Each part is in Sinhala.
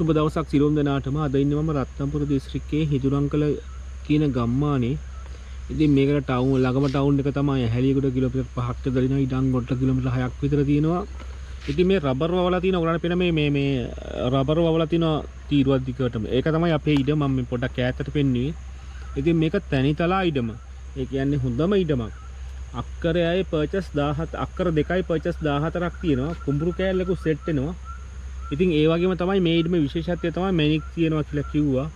සුබ දවසක් සිරුම් දෙනාටම. අද ඉන්නේ මම රත්නපුර දිස්ත්‍රික්කයේ හිදුරංකල කියන ගම්මානේ. ඉතින් මේකට ටවුන් ළඟම ටවුන් එක තමයි හැලියගොඩ කිලෝමීටර් 5ක් විතර දිනවා. ඉඩංගොඩ කිලෝමීටර් 6ක් විතර තියෙනවා. ඉතින් මේ රබර් වවලා තියෙන උගලන්ට පේන මේ රබර් වවලා තියෙන තීරුවක් දිගටම. ඒක තමයි අපේ ඉඩම. මම මේ පොඩක් ඈතට පෙන්නුවේ. ඉතින් මේක තනිතලා ඉඩම. ඒ කියන්නේ හොඳම ඉඩමක්. අක්කරයයි පර්චස් 17 අක්කර දෙකයි පර්චස් 14ක් තියෙනවා. කුඹුරු කෑල්ලක සෙට් වෙනවා. ඉතින් ඒ වගේම තමයි මේ ඉඩමේ විශේෂත්වය තමයි මැණික් තියෙනවා කියලා කිව්වා.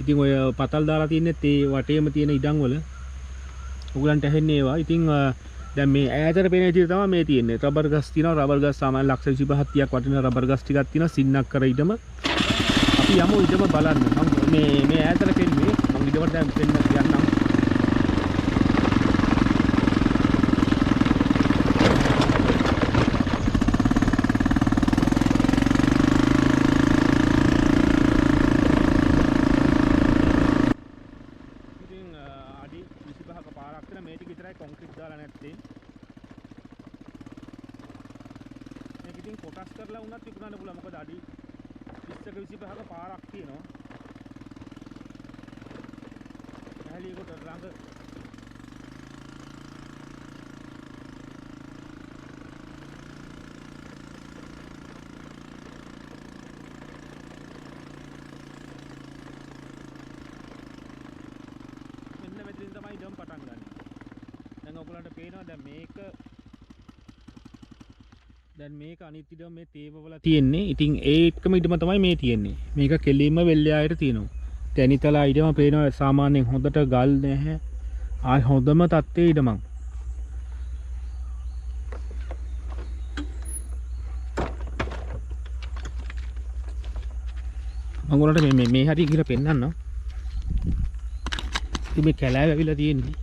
ඉතින් ඔය පතල් දාලා තින්නේ තේ වටේම තියෙන ඉඩම් වල. උගලන්ට ඇහෙන්නේ ඒවා. ඉතින් දැන් මේ ඈතට පේන විදිහට තමයි මේ තියෙන්නේ. රබර් ගස් තියෙනවා. රබර් ගස් සාමාන්‍ය ලක්ෂ 25 30ක් වටින රබර් ගස් ටිකක් තියෙනවා. සින්නක් කර ඉඩම. අපි යමු ඉඩම බලන්න. මම මේ ඈතට පෙන්නේ මම ඉඩමට දැන් පෙන්න යන්නම්. කොන්ක්‍රීට් දාලා නැත්තේ මේක ඉතින් කොටස් කරලා වුණත් විකුණන්න පුළුවන්. මොකද අඩි 20ක 25ක පාරක් තියෙනවා. හැලියගොඩ ළඟ මෙන්න මෙතනින් තමයි ඉඩම් පටන් ගන්න. දැන් ඔයගලන්ට පේනවා දැන් මේක අනිත් ඉඩම මේ තේවවල තියෙන්නේ. ඉතින් ඒකම ඉඩම තමයි මේ තියෙන්නේ. මේක කෙලින්ම වෙල්යායට තියෙනවා. තැනිතලා ඉඩම පේනවා සාමාන්‍යයෙන් හොඳට ගල් නැහැ. ආයි හොඳම තත්ත්වයේ ඉඩමක්. මම ඔයාලට මේ හරිය කියලා පෙන්නන්නම්. ඉතින් මේ කැලෑව ඇවිල්ලා තියෙන්නේ.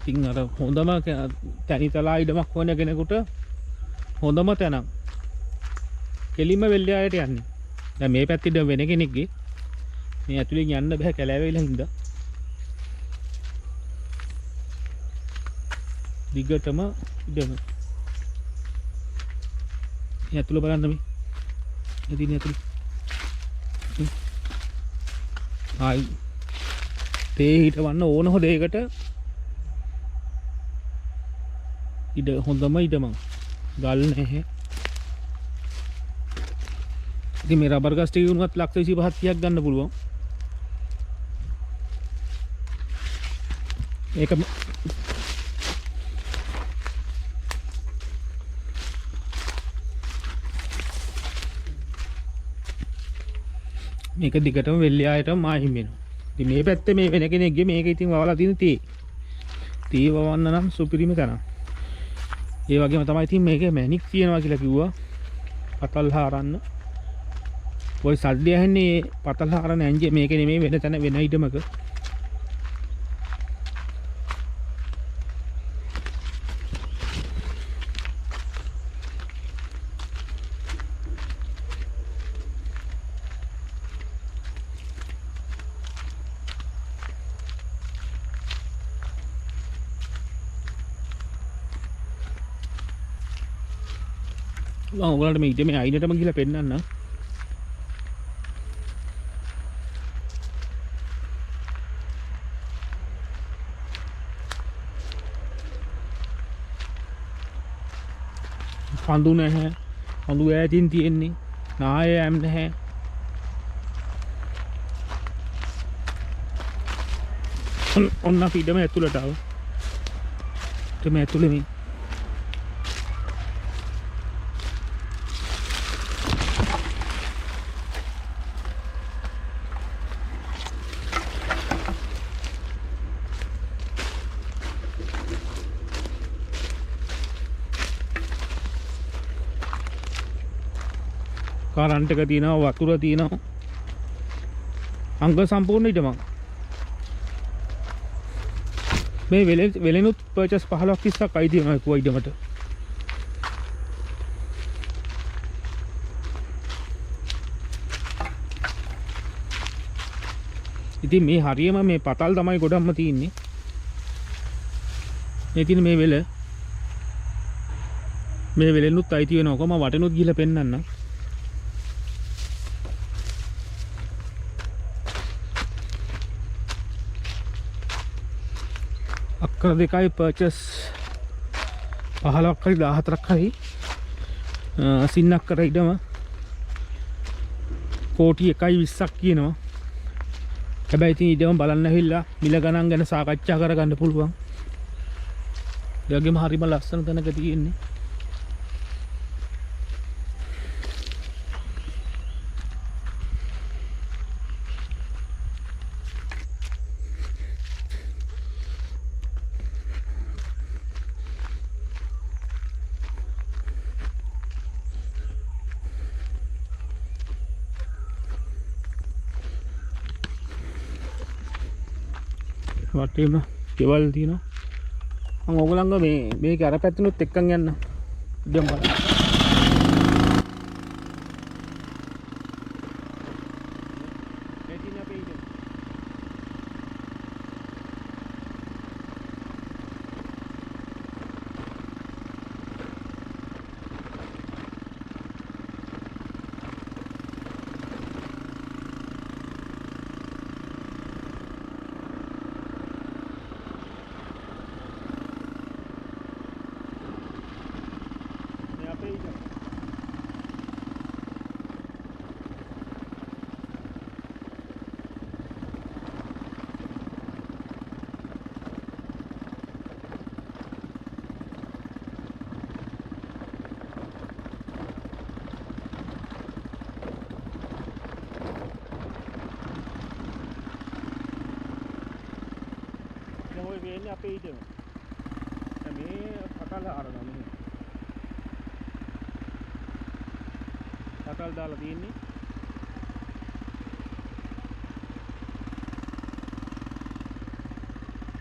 ඉතින් අර හොඳම තැනිතලා ඉඩමක් හොයන කෙනෙකුට හොඳම තැනක්. කෙලින්ම වෙල්යායට යන්නේ. දැන් මේ පැත්තේ ඉඳන් වෙන කෙනෙක්ගේ මේ ඇතුලෙන් යන්න බෑ කැලෑව වෙලා හින්දා. දිගටම ඉඩම. මේ ඇතුල බලන්න මේ. එදින ඇතුල. ආයි තේ හිටවන්න ඕන හොදේකට ඉඩ හොඳම ඉඩම. ගල් නැහැ. ඉතින් මේ රබර් ගස් ටික උනත් ලක්ෂ 25 30ක් ගන්න පුළුවන්. ඒක මේක දිගටම වෙල්යායටම මාහිම් වෙනවා. ඉතින් මේ පැත්තේ මේ වෙන කෙනෙක්ගේ මේක ඉතින් වවලා තියෙන තේ. තේ වවන්න නම් සුපිරිම තැනක්. ඒ වගේම තමයි ඉතින් මේකේ මැණික් තියෙනවා කියලා කිව්වා. පතල් හාරන්න. ඔය සද්දය ඇහෙන්නේ පතල් හාරන ඇන්ජේ මේක නෙමෙයි වෙන තැන වෙන ඉඩමක. මම ඔයගලන්ට මේ ඉඩමේ අයිනටම ගිහලා පෙන්නන්න. කඳු නැහැ. කඳු ඈතින් තියෙන්නේ. නායෑම් නැහැ. ඔන්න අපි ඉඩම ඇතුළට ආවා. ඉඩම ඇතුළේ මේ කරන්ට් එක තියෙනවා, වතුර තියෙනවා. අංග සම්පූර්ණ ඉඩමක්. මේ වෙලෙනුත් පර්චස් 15ක් 30ක් අයිති වෙනවා කිව්වා ඉඩමට. ඉතින් මේ හරියම මේ පතල් තමයි ගොඩක්ම තියෙන්නේ. මේ තියෙන මේ වෙලෙනුත් අයිති වෙනවා. කොහම වටෙනුත් ගිහලා පෙන්නන්න. අක්කර 2යි පර්චස් 15ක් හරි 14ක් හරි සින්නක් කර ඉඩම කෝටි 1.20ක් කියනවා. හැබැයි ඉතින් ඉඩම බලන්න ඇවිල්ලා මිල ගණන් ගැන සාකච්ඡා කරගන්න පුළුවන්. ඒ වගේම හරිම ලස්සන තැනක තියෙන්නේ. වටේම කෙවල් තියෙනවා. මම ඕගොල්ලන්ව මේක අර පැත්තනොත් එක්කන් යන්න. ඉතින් බලන්න. මේ තියෙන අපේ ඉතින්. වෙන්නේ අපේ ඊටම. මේ පටල් ආරනවා මෙහෙ. පටල් දාලා තියෙන්නේ.